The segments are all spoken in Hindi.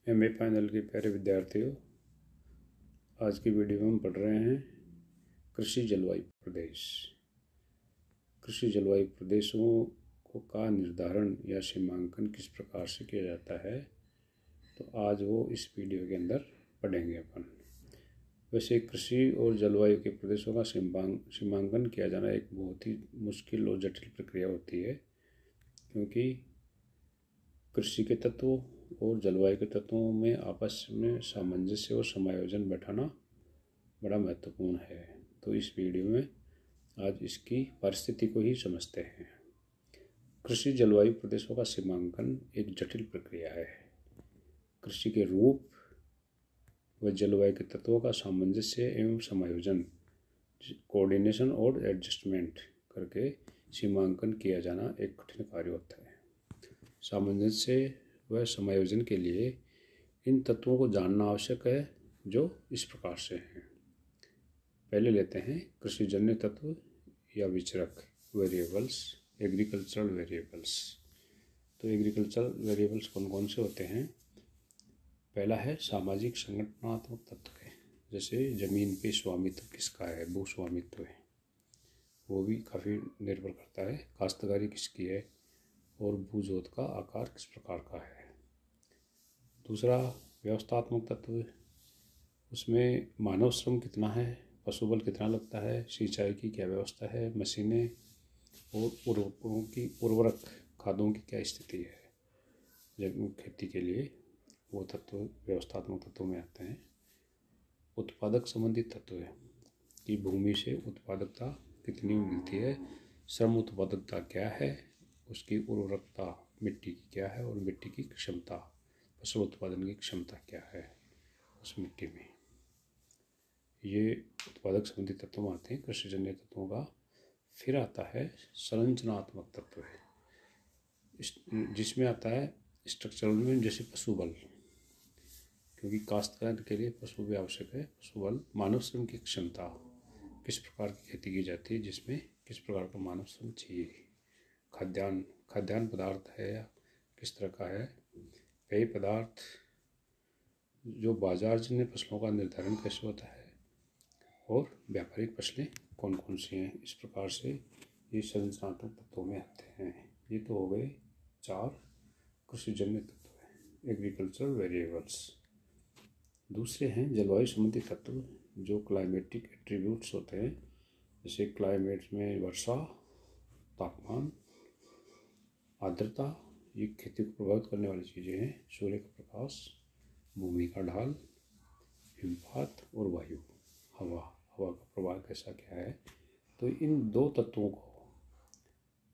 एमए फाइनल के प्यारे विद्यार्थियों, आज की वीडियो में हम पढ़ रहे हैं कृषि जलवायु प्रदेश। कृषि जलवायु प्रदेशों को का निर्धारण या सीमांकन किस प्रकार से किया जाता है, तो आज वो इस वीडियो के अंदर पढ़ेंगे अपन। वैसे कृषि और जलवायु के प्रदेशों का सीमांकन किया जाना एक बहुत ही मुश्किल और जटिल प्रक्रिया होती है, क्योंकि कृषि के तत्वों और जलवायु के तत्वों में आपस में सामंजस्य और समायोजन बैठाना बड़ा महत्वपूर्ण है। तो इस वीडियो में आज इसकी परिस्थिति को ही समझते हैं। कृषि जलवायु प्रदेशों का सीमांकन एक जटिल प्रक्रिया है। कृषि के रूप व जलवायु के तत्वों का सामंजस्य एवं समायोजन, कोऑर्डिनेशन और एडजस्टमेंट करके सीमांकन किया जाना एक कठिन कार्य होता है। सामंजस्य व समायोजन के लिए इन तत्वों को जानना आवश्यक है, जो इस प्रकार से हैं। पहले लेते हैं कृषिजन्य तत्व या विचरक वेरिएबल्स, एग्रीकल्चरल वेरिएबल्स। तो एग्रीकल्चरल वेरिएबल्स कौन कौन से होते हैं? पहला है सामाजिक संगठनात्मक तत्व है, जैसे ज़मीन पे स्वामित्व किसका है, भू स्वामित्व है, वो भी काफ़ी निर्भर करता है। काश्तकारी किसकी है और भू जोत का आकार किस प्रकार का है। दूसरा व्यवस्थात्मक तत्व, उसमें मानव श्रम कितना है, पशुबल कितना लगता है, सिंचाई की क्या व्यवस्था है, मशीनें और उर्वरकों की उर्वरक खादों की क्या स्थिति है जब खेती के लिए, वो तत्व व्यवस्थात्मक तत्वों में आते हैं। उत्पादक संबंधी तत्व है कि भूमि से उत्पादकता कितनी मिलती है, श्रम उत्पादकता क्या है, उसकी उर्वरकता मिट्टी की क्या है और मिट्टी की क्षमता, फसल उत्पादन की क्षमता क्या है उस मिट्टी में। ये उत्पादक संबंधी तत्वों में आते हैं कृषिजन्य तत्वों का। फिर आता है संरचनात्मक तत्व है, जिसमें आता है स्ट्रक्चरल में, जैसे पशुबल, क्योंकि काश्तकार के लिए पशु भी आवश्यक है। पशुबल, मानव श्रम की क्षमता, किस प्रकार की खेती की जाती है जिसमें किस प्रकार का मानव श्रम चाहिए। खाद्यान्न पदार्थ है या किस तरह का है। पेय पदार्थ, जो बाजारजन्य फसलों का निर्धारण कैसे होता है, और व्यापारिक फसलें कौन कौन सी हैं। इस प्रकार से ये संरचनात्मक तत्वों में आते हैं। ये तो हो गए 4 कृषिजन्य तत्व, एग्रीकल्चरल वेरिएबल्स। दूसरे हैं जलवायु संबंधी तत्व, जो क्लाइमेटिक एट्रीब्यूट्स होते हैं, जैसे क्लाइमेट में वर्षा, तापमान, आर्द्रता, ये खेती को प्रभावित करने वाली चीज़ें हैं। सूर्य का प्रकाश, भूमि का ढाल, हिमपात और वायु, हवा का प्रभाव कैसा क्या है। तो इन 2 तत्वों को,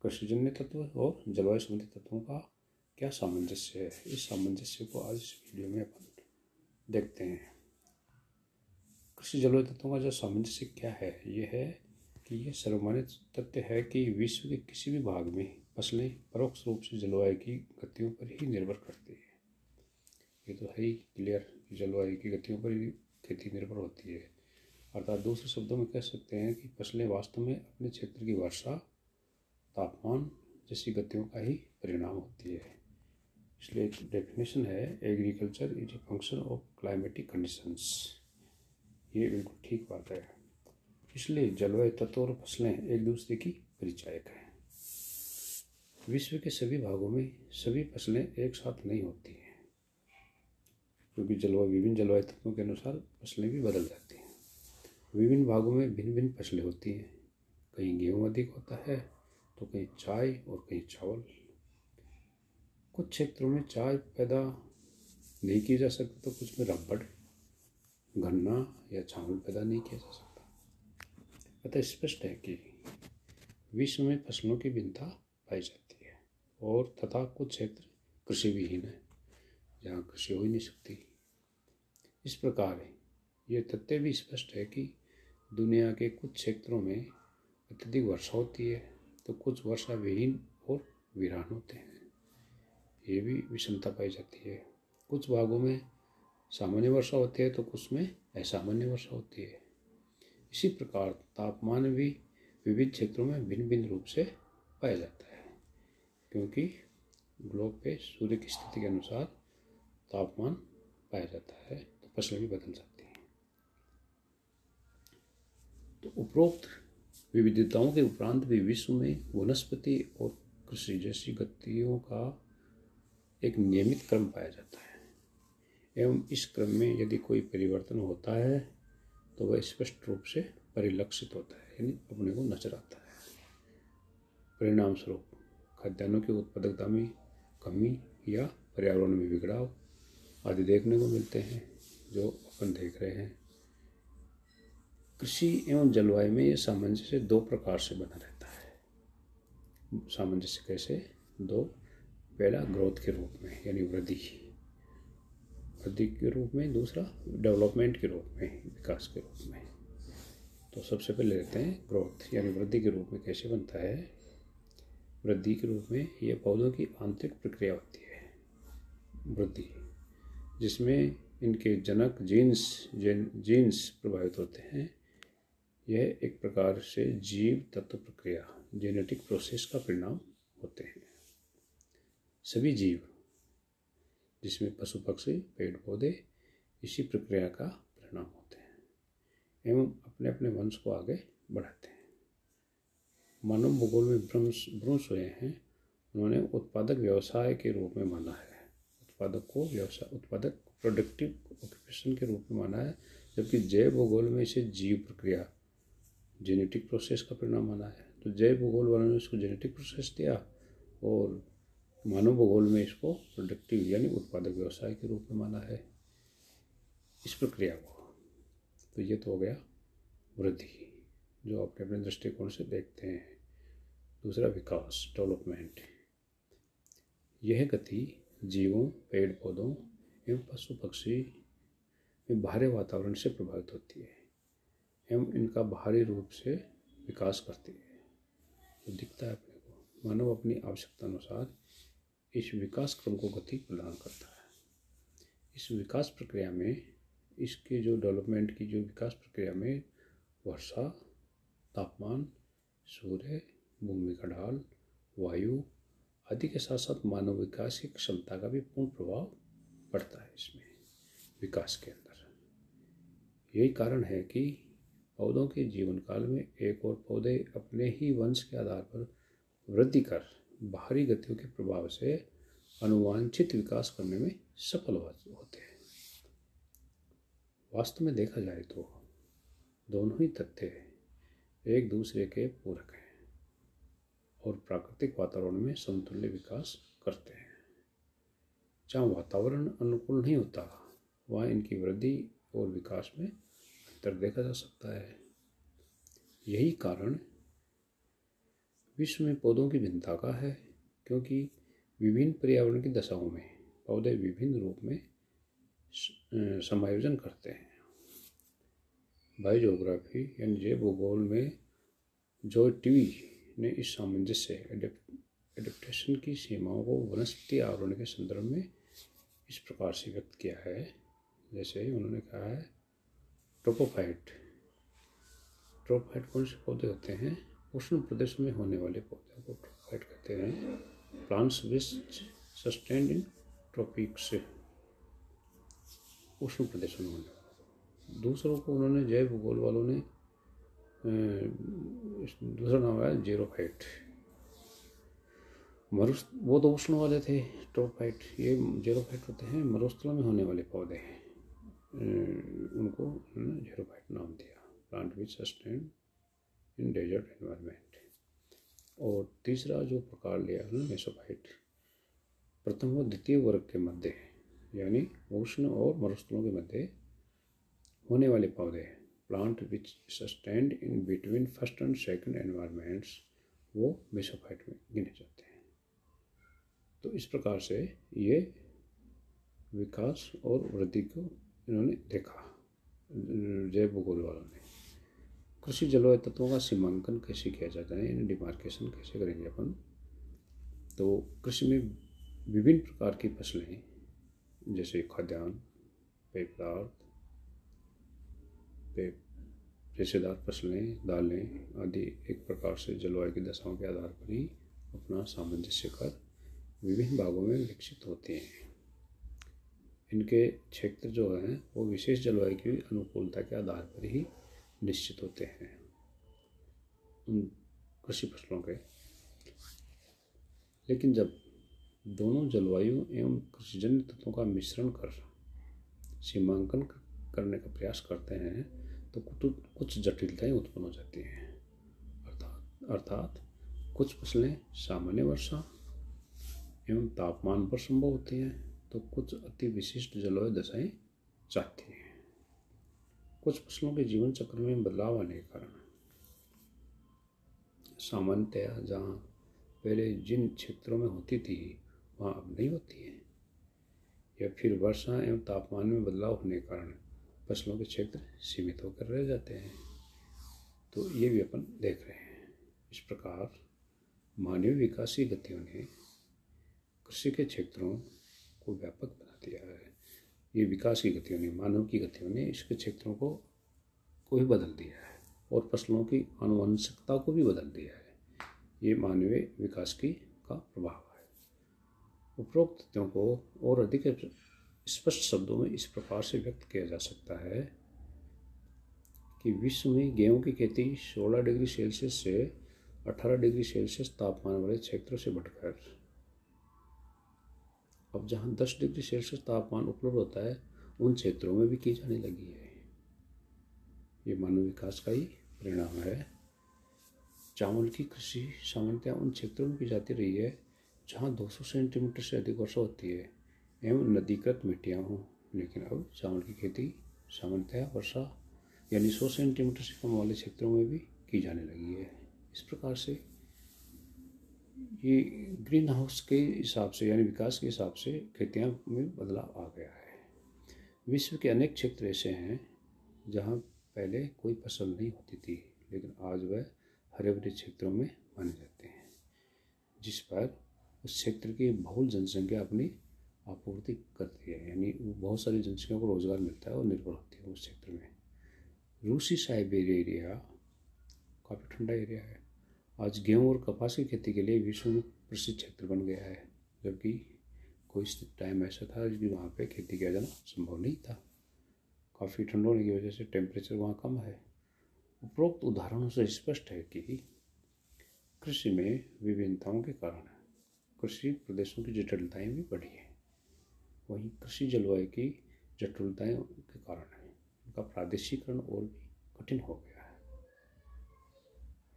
कृषिजन्य तत्व और जलवायु संबंधी तत्वों का क्या सामंजस्य है, इस सामंजस्य को आज इस वीडियो में अपन देखते हैं। कृषि जलवायु तत्वों का जो सामंजस्य क्या है, ये है कि ये सर्वमान्य तथ्य है कि विश्व के किसी भी भाग में फसलें परोक्ष रूप से जलवायु की गतियों पर ही निर्भर करती है। ये तो है ही क्लियर, जलवायु की गतियों पर ही खेती निर्भर होती है। अर्थात दूसरे शब्दों में कह सकते हैं कि फसलें वास्तव में अपने क्षेत्र की वर्षा, तापमान जैसी गतियों का ही परिणाम होती है। इसलिए एक डेफिनेशन है, agriculture is a function of climatic conditions. ये बिल्कुल ठीक बात है। इसलिए जलवायु तत्व और फसलें एक दूसरे की परिचायक हैं। विश्व के सभी भागों में सभी फसलें एक साथ नहीं होती हैं, क्योंकि विभिन्न जलवायु तत्वों के अनुसार फसलें भी बदल जाती हैं। विभिन्न भागों में भिन्न भिन्न फसलें होती हैं। कहीं गेहूँ अधिक होता है तो कहीं चाय और कहीं चावल। कुछ क्षेत्रों में चाय पैदा नहीं की जा सकती तो कुछ में रबड़, गन्ना या चावल पैदा नहीं किया जा सकता। अतः स्पष्ट है कि विश्व में फसलों की भिन्नता पाई जाती है, और तथा कुछ क्षेत्र कृषि विहीन है, जहाँ कृषि हो ही नहीं सकती। इस प्रकार ये तथ्य भी स्पष्ट है कि दुनिया के कुछ क्षेत्रों में अत्यधिक वर्षा होती है तो कुछ वर्षा विहीन और वीरान होते हैं। ये भी विषमता पाई जाती है। कुछ भागों में सामान्य वर्षा होती है तो कुछ में असामान्य वर्षा होती है। इसी प्रकार तापमान भी विविध क्षेत्रों में भिन्न भिन्न रूप से पाया जाता है, क्योंकि ग्लोब पे सूर्य की स्थिति के अनुसार तापमान पाया जाता है तो फसलें भी बदल जाती हैं। तो उपरोक्त विविधताओं के उपरांत भी विश्व में वनस्पति और कृषि जैसी गतियों का एक नियमित क्रम पाया जाता है एवं इस क्रम में यदि कोई परिवर्तन होता है तो वह स्पष्ट रूप से परिलक्षित होता है, यानी अपने को नजर आता है। परिणाम स्वरूप खाद्यान्नों की उत्पादकता में कमी या पर्यावरण में बिगड़ाव आदि देखने को मिलते हैं, जो अपन देख रहे हैं। कृषि एवं जलवायु में यह सामंजस्य दो प्रकार से बना रहता है। सामंजस्य कैसे? दो। पहला ग्रोथ के रूप में, यानी वृद्धि के रूप में। दूसरा डेवलपमेंट के रूप में, विकास के रूप में। तो सबसे पहले लेते हैं ग्रोथ, यानी वृद्धि के रूप में कैसे बनता है। वृद्धि के रूप में यह पौधों की आंतरिक प्रक्रिया होती है वृद्धि, जिसमें इनके जनक जीन्स प्रभावित होते हैं। यह एक प्रकार से जीव तत्व प्रक्रिया, जेनेटिक प्रोसेस का परिणाम होते हैं। सभी जीव, जिसमें पशु पक्षी पेड़ पौधे, इसी प्रक्रिया का परिणाम होते हैं एवं अपने अपने वंश को आगे बढ़ाते हैं। मानव भूगोल में ब्रूस हुए हैं, उन्होंने उत्पादक व्यवसाय के रूप में माना है। उत्पादक प्रोडक्टिव ऑक्यूपेशन के रूप में माना है, जबकि जैव भूगोल में इसे जीव प्रक्रिया, जेनेटिक प्रोसेस का परिणाम माना है। तो जैव भूगोल वालों ने इसको जेनेटिक प्रोसेस दिया और मानव भूगोल में इसको प्रोडक्टिव यानी उत्पादक व्यवसाय के रूप में माना है इस प्रक्रिया को। तो ये तो हो गया वृद्धि, जो अपने अपने दृष्टिकोण से देखते हैं। दूसरा विकास, डेवलपमेंट। यह गति जीवों, पेड़ पौधों एवं पशु पक्षी में बाहरी वातावरण से प्रभावित होती है एवं इनका बाहरी रूप से विकास करती है। तो दिखता है अपने को, मानव अपनी आवश्यकता अनुसार इस विकास क्रम को गति प्रदान करता है। इस विकास प्रक्रिया में, इसके जो डेवलपमेंट की जो विकास प्रक्रिया में वर्षा, तापमान, सूर्य, भूमि का ढाल, वायु आदि के साथ साथ मानव विकास की क्षमता का भी पूर्ण प्रभाव पड़ता है इसमें विकास के अंदर। यही कारण है कि पौधों के जीवन काल में एक और पौधे अपने ही वंश के आधार पर वृद्धि कर बाहरी गतियों के प्रभाव से अनुवांछित विकास करने में सफल होते हैं। वास्तव में देखा जाए तो दोनों ही तथ्य एक दूसरे के पूरक हैं और प्राकृतिक वातावरण में समतुल्य विकास करते हैं। जहाँ वातावरण अनुकूल नहीं होता, वहाँ इनकी वृद्धि और विकास में अंतर देखा जा सकता है। यही कारण विश्व में पौधों की भिन्नता का है, क्योंकि विभिन्न पर्यावरण की दशाओं में पौधे विभिन्न रूप में समायोजन करते हैं। बायोजियोग्राफी यानी जैव भूगोल में जॉय टिवी ने इस सामंजस्य एडेप्टेशन की सीमाओं को वनस्पति आवरण के संदर्भ में इस प्रकार से व्यक्त किया है। जैसे उन्होंने कहा है, ट्रोपोफाइट कौन से पौधे होते हैं? उष्ण प्रदेशों में होने वाले पौधे को ट्रोपोफाइट कहते हैं। Plants which sustained in tropics, उष्ण प्रदेशों में होने वाले। दूसरों को उन्होंने, जैव भूगोल वालों ने दूसरा नाम है जीरोफाइट। वो तो उष्ण वाले थे ट्रोपोफाइट, ये जीरोफाइट होते हैं मरुस्थलों में होने वाले पौधे हैं, उनको उन्होंने जीरोफाइट नाम दिया। Plant which sustained in desert environment. और तीसरा जो प्रकार लिया उन्होंने मेसोफाइट, प्रथम व द्वितीय वर्ग के मध्य, यानी उष्ण और मरुस्थलों के मध्य होने वाले पौधे, plant which sustained in between first and second environments, वो मेसोफाइट में गिने जाते हैं। तो इस प्रकार से ये विकास और वृद्धि को इन्होंने देखा जैव भूगोल वालों ने। कृषि जलवायु तत्वों का सीमांकन कैसे किया जाता है, यानी डिमार्केशन कैसे करेंगे अपन। तो कृषि में विभिन्न प्रकार की फसलें, जैसे खाद्यान्न, पेय पदार्थ, रेशेदार फसलें, दालें आदि एक प्रकार से जलवायु की दशाओं के आधार पर ही अपना सामंजस्य कर विभिन्न भागों में विकसित होते हैं। इनके क्षेत्र जो हैं वो विशेष जलवायु की अनुकूलता के आधार पर ही निश्चित होते हैं उन कृषि फसलों के। लेकिन जब दोनों जलवायु एवं कृषिजन्य तत्वों का मिश्रण कर सीमांकन करने का प्रयास करते हैं तो कुछ जटिलताएं उत्पन्न हो जाती हैं। अर्थात कुछ फसलें सामान्य वर्षा एवं तापमान पर संभव होती हैं तो कुछ अति विशिष्ट जलवायु दशाएं चाहती हैं। कुछ फसलों के जीवन चक्र में बदलाव आने के कारण सामान्यतया जहाँ पहले जिन क्षेत्रों में होती थी वहाँ अब नहीं होती है, या फिर वर्षा एवं तापमान में बदलाव होने के कारण फसलों के क्षेत्र सीमित होकर रह जाते हैं। तो ये भी अपन देख रहे हैं। इस प्रकार मानवीय विकासीय गतियों ने कृषि के क्षेत्रों को व्यापक बना दिया है। ये विकास की गतियों ने, मानव की गतियों ने इसके क्षेत्रों को भी बदल दिया है और फसलों की आनुवंशिकता को भी बदल दिया है। ये मानवीय विकास का प्रभाव है। उपरोक्त तथ्यों को और अधिक स्पष्ट शब्दों में इस प्रकार से व्यक्त किया जा सकता है कि विश्व में गेहूं की खेती 16 डिग्री सेल्सियस से 18 डिग्री सेल्सियस तापमान वाले क्षेत्रों से बढ़कर अब जहां 10 डिग्री सेल्सियस तापमान उपलब्ध होता है उन क्षेत्रों में भी की जाने लगी है। ये मानव विकास का ही परिणाम है। चावल की कृषि सामान्यतः उन क्षेत्रों में की जाती रही है जहाँ 200 सेंटीमीटर से अधिक वर्षा होती है एवं नदीकृत मिट्टियाँ हों, लेकिन अब चावल की खेती सामान्यतः वर्षा यानी 100 सेंटीमीटर से कम वाले क्षेत्रों में भी की जाने लगी है। इस प्रकार से ये ग्रीन हाउस के हिसाब से यानी विकास के हिसाब से खेतियाँ में बदलाव आ गया है। विश्व के अनेक क्षेत्र ऐसे हैं जहाँ पहले कोई फसल नहीं होती थी, लेकिन आज वह हरे भरे क्षेत्रों में माने जाते हैं, जिस पर उस क्षेत्र की बहुल जनसंख्या अपनी आपूर्ति करती है, यानी बहुत सारी जनसंख्या को रोजगार मिलता है और निर्भर होती है उस क्षेत्र में। रूसी साइबेरिया एरिया काफ़ी ठंडा एरिया है, आज गेहूं और कपास की खेती के लिए विश्व में प्रसिद्ध क्षेत्र बन गया है, जबकि कोई टाइम ऐसा था कि वहाँ पे खेती किया जाना संभव नहीं था। काफ़ी ठंड होने की वजह से टेम्परेचर वहाँ कम है। उपरोक्त उदाहरणों से स्पष्ट है कि कृषि में विभिन्नताओं के कारण कृषि प्रदेशों की जटिलताएं भी बढ़ी हैं। वहीं कृषि जलवायु की जटिलताएं के कारण इनका प्रादेशिकरण और भी कठिन हो गया है।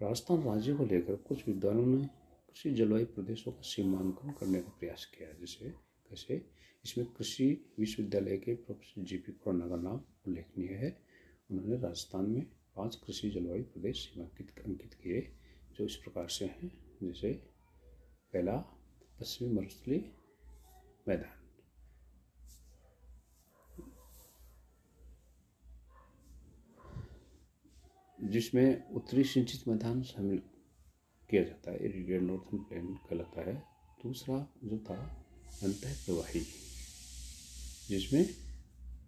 राजस्थान राज्य को लेकर कुछ विद्वानों ने कृषि जलवायु प्रदेशों का सीमांकन करने का प्रयास किया, जैसे कैसे इसमें कृषि विश्वविद्यालय के प्रोफेसर जीपी खुराना का नाम उल्लेखनीय है। उन्होंने राजस्थान में 5 कृषि जलवायु प्रदेश अंकित किए, जो इस प्रकार से हैं। जैसे पहला पश्चिमी मरुस्थलीय मैदान, जिसमें उत्तरी सिंचित मैदान शामिल किया जाता है, इरिगेटेड नॉर्थन प्लेन कहलाता है। दूसरा जो था अंतः प्रवाही, जिसमें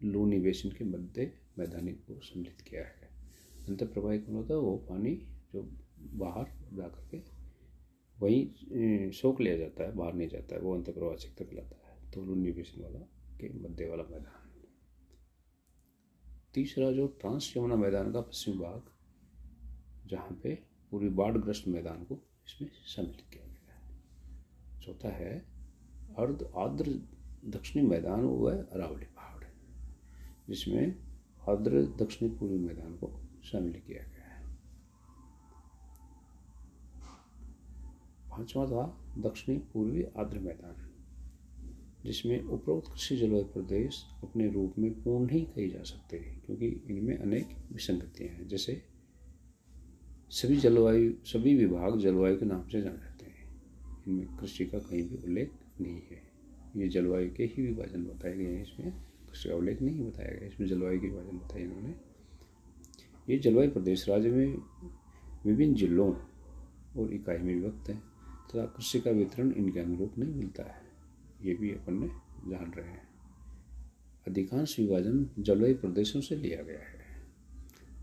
लूनी बेसिन के मध्य मैदानी को सम्मिलित किया है। अंतः प्रवाही कौन होता है? वो पानी जो बाहर जा करके वहीं सोख लिया जाता है, बाहर नहीं जाता है, वो अंतः प्रवाह क्षेत्र कहलाता है। तो लूनी बेसिन वाला के मध्य वाला मैदान। तीसरा जो ट्रांस यमुना मैदान का पश्चिमी भाग, जहाँ पे पूरी बाढ़ग्रस्त मैदान को इसमें सम्मिलित किया गया है। चौथा है अर्ध आर्द्र दक्षिणी मैदान, वो है अरावली पहाड़, जिसमें आर्द्र दक्षिणी पूर्वी मैदान को शामिल किया गया है। पांचवा था दक्षिणी पूर्वी आर्द्र मैदान, जिसमें उपरोक्त कृषि जलवायु प्रदेश अपने रूप में पूर्ण नहीं कहे जा सकते, क्योंकि इनमें अनेक विसंगतियां हैं। जैसे सभी विभाग जलवायु के नाम से जाने जाते हैं, इनमें कृषि का कहीं भी उल्लेख नहीं है। ये जलवायु के ही विभाजन बताए गए हैं, इसमें कृषि का उल्लेख नहीं बताया गया, इसमें जलवायु के विभाजन बताए इन्होंने। ये जलवायु प्रदेश राज्य में विभिन्न जिलों और इकाई में विभक्त है तथा कृषि का वितरण इनके अनुरूप नहीं मिलता है, ये भी अपन ने जान रहे हैं। अधिकांश विभाजन जलवायु प्रदेशों से लिया गया है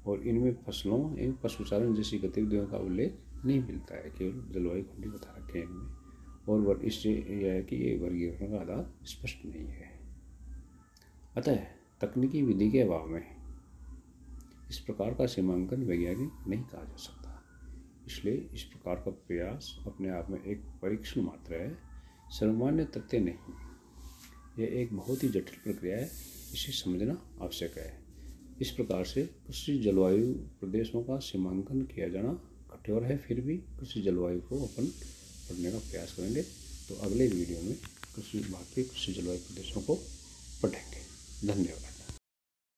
और इनमें फसलों एवं पशुचारण जैसी गतिविधियों का उल्लेख नहीं मिलता है, केवल जलवायु खंड बता रखे हैं इनमें। और इससे यह है कि ये वर्गीकरण का आधार स्पष्ट नहीं है। अतः तकनीकी विधि के अभाव में इस प्रकार का सीमांकन वैज्ञानिक नहीं कहा जा सकता। इसलिए इस प्रकार का प्रयास अपने आप में एक परीक्षण मात्र है, सर्वमान्य तथ्य नहीं। यह एक बहुत ही जटिल प्रक्रिया है, इसे समझना आवश्यक है। इस प्रकार से कृषि जलवायु प्रदेशों का सीमांकन किया जाना कठोर है, फिर भी कृषि जलवायु को अपन पढ़ने का प्रयास करेंगे। तो अगले वीडियो में भारतीय कृषि जलवायु प्रदेशों को पढ़ेंगे। धन्यवाद।